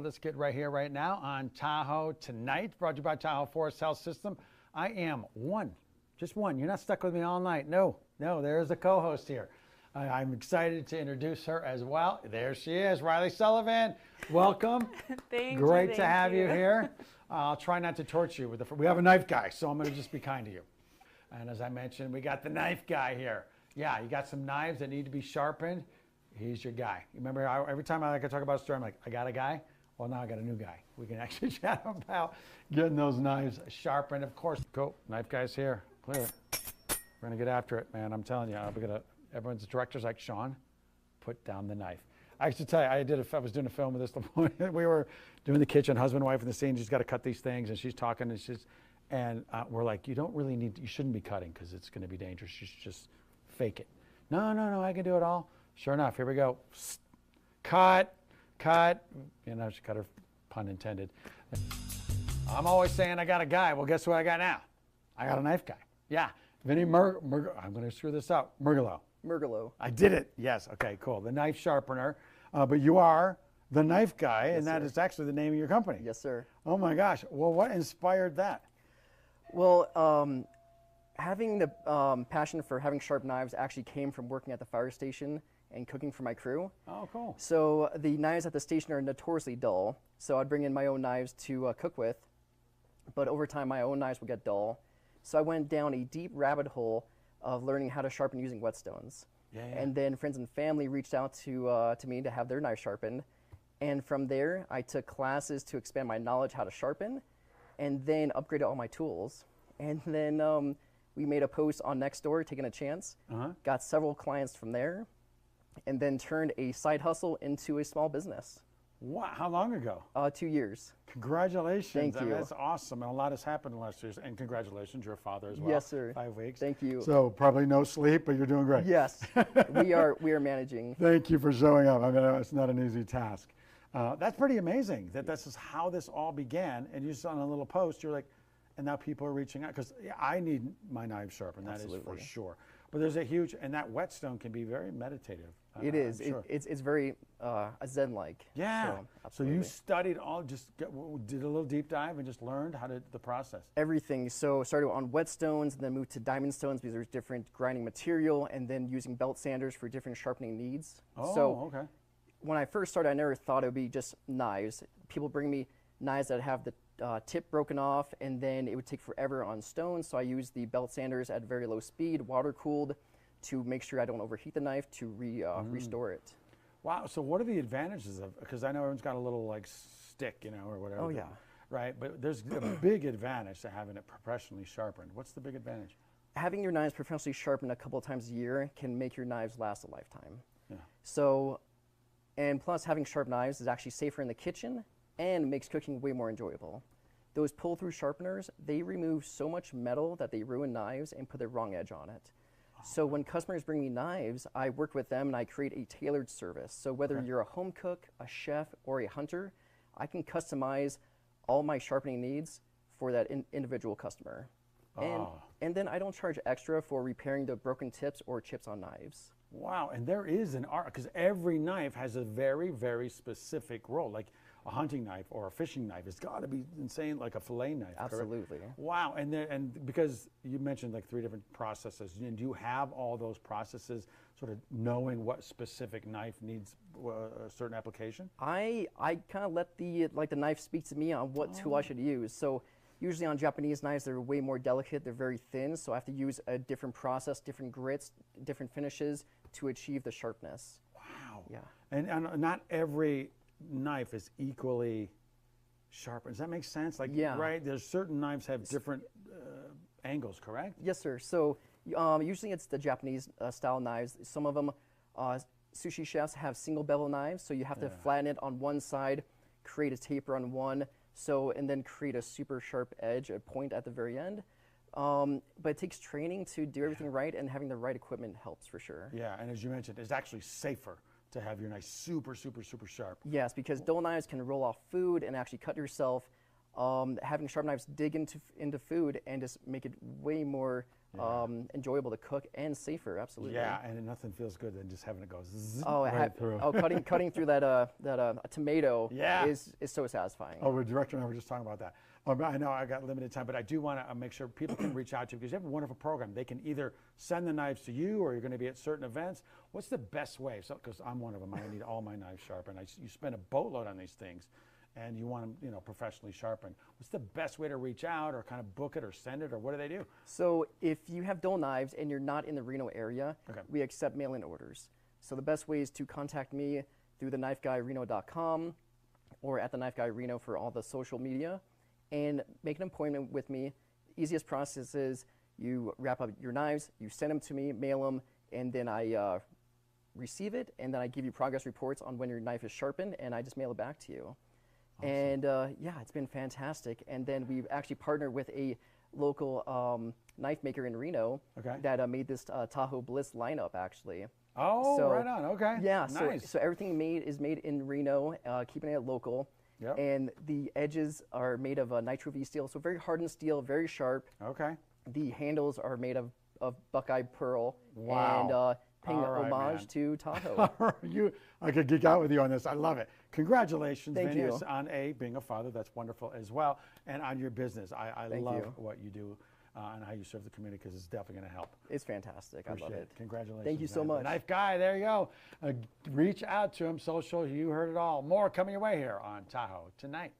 let's get right here, right now on Tahoe Tonight, brought to you by Tahoe Forest Health System. I am just one. You're not stuck with me all night. No, there's a co-host here. I'm excited to introduce her as well. There she is, Riley Sullivan. Welcome. Thank Great you. to have you here. I'll try not to torture you with we have a knife guy, so I'm going to just be kind to you. And as I mentioned, we got the knife guy here. Yeah, you got some knives that need to be sharpened. He's your guy. Remember, every time I talk about a story, I'm like, I got a guy. Well, now I got a new guy. We can actually chat about getting those knives sharpened. Of course, cool. Knife guy's here. Clear it. We're going to get after it, man. I'm telling you, everyone's director's like, Sean, put down the knife. I should tell you, I was doing a film with this. We were doing the kitchen, husband and wife in the scene. She's got to cut these things, and she's talking, and we're like, you shouldn't be cutting because it's going to be dangerous. You should just fake it. No, I can do it all. Sure enough, here we go. Cut. You know, she cut her, pun intended. I'm always saying I got a guy. Well, guess what I got now? I got a knife guy. Yeah. Vinny I'm going to screw this up. Murgalo. I did it. Yes. Okay, cool. The knife sharpener. But you are the knife guy, yes, and that is actually the name of your company. Yes, sir. Oh, my gosh. Well, what inspired that? Well, having the passion for having sharp knives actually came from working at the fire station and cooking for my crew. Oh, cool. So the knives at the station are notoriously dull. So I'd bring in my own knives to cook with. But over time, my own knives would get dull. So I went down a deep rabbit hole of learning how to sharpen using whetstones. Yeah. And then friends and family reached out to me to have their knives sharpened. And from there, I took classes to expand my knowledge how to sharpen, and then upgraded all my tools. And then we made a post on Nextdoor, taking a chance. Got several clients from there, and then turned a side hustle into a small business. Wow, how long ago? 2 years. Congratulations. Thank you. That's awesome. And a lot has happened in the last 2 years. And congratulations, you're a father as well. Yes, sir. 5 weeks. Thank you. So probably no sleep, but you're doing great. Yes, we are managing. Thank you for showing up. I mean, it's not an easy task. That's pretty amazing that this is how this all began. And you saw on a little post, you're like, and now people are reaching out. Because I need my knives sharpened, that is for sure. But there's a huge, and that whetstone can be very meditative. It is. Sure. It's very Zen-like. Yeah. So you studied did a little deep dive and just learned the process. Everything. So started on whetstones and then moved to diamond stones because there's different grinding material, and then using belt sanders for different sharpening needs. Oh, so okay. When I first started, I never thought it would be just knives. People bring me knives that have the tip broken off, and then it would take forever on stone. So I use the belt sanders at very low speed, water cooled, to make sure I don't overheat the knife to restore it. Wow. So what are the advantages of? Because I know everyone's got a little like stick, or whatever. Oh yeah. Right. But there's a big advantage to having it professionally sharpened. What's the big advantage? Having your knives professionally sharpened a couple of times a year can make your knives last a lifetime. Yeah. So, and plus having sharp knives is actually safer in the kitchen and makes cooking way more enjoyable. Those pull-through sharpeners, they remove so much metal that they ruin knives and put the wrong edge on it. So when customers bring me knives, I work with them and I create a tailored service. So whether you're a home cook, a chef, or a hunter, I can customize all my sharpening needs for that individual customer. And then I don't charge extra for repairing the broken tips or chips on knives. Wow, and there is an art, because every knife has a very, very specific role. Like a hunting knife or a fishing knife, it's got to be insane, like a fillet knife. Absolutely. Correct? Wow, and because you mentioned like 3 different processes, and do you have all those processes, sort of knowing what specific knife needs a certain application? I kind of let the knife speak to me on what tool I should use. So usually on Japanese knives, they're way more delicate. They're very thin, so I have to use a different process, different grits, different finishes to achieve the sharpness. Wow. Yeah. And not every knife is equally sharp. Does that make sense? Like, yeah. Right? There's certain knives have different angles, correct? Yes, sir. So usually it's the Japanese style knives. Some of them, sushi chefs have single bevel knives, so you have to flatten it on one side, create a taper on one, and then create a super sharp edge, a point at the very end. But it takes training to do everything right, and having the right equipment helps for sure. Yeah, and as you mentioned, it's actually safer to have your knife super, super, super sharp. Yes, because dull knives can roll off food and actually cut yourself. Having sharp knives dig into food and just make it way more enjoyable to cook and safer. Absolutely. Yeah, and nothing feels good than just having it go zzz Oh, right through. cutting through that tomato Yeah. is so satisfying. Oh, the director and I were just talking about that. I know I got limited time, but I do want to make sure people can reach out to you because you have a wonderful program. They can either send the knives to you, or you're going to be at certain events. What's the best way? So, because I'm one of them, I need all my knives sharpened. You spend a boatload on these things, and you want them, professionally sharpened. What's the best way to reach out, or kind of book it, or send it, or what do they do? So if you have dull knives and you're not in the Reno area, we accept mail-in orders. So the best way is to contact me through thenifeguyreno.com or at the Knife Guy Reno for all the social media, and make an appointment with me. Easiest process is you wrap up your knives, you send them to me, mail them, and then I receive it, and then I give you progress reports on when your knife is sharpened, and I just mail it back to you. Awesome. And yeah, it's been fantastic. And then we've actually partnered with a local knife maker in Reno that made this Tahoe Bliss lineup, actually. Oh, so, right on. Okay. Yeah. Nice. So everything is made in Reno, keeping it local. Yep. And the edges are made of nitro V steel, so very hardened steel, very sharp. Okay. The handles are made of Buckeye pearl. Wow. And paying homage to Tahoe. I could geek out with you on this. I love it. Congratulations, Thank Vinny, you. on being a father. That's wonderful as well, and on your business. I love what you do and how you serve the community, because it's definitely going to help. It's fantastic. I love it. Congratulations. Thank you so much. The Knife Guy, there you go. Reach out to him, social. You heard it all. More coming your way here on Tahoe Tonight.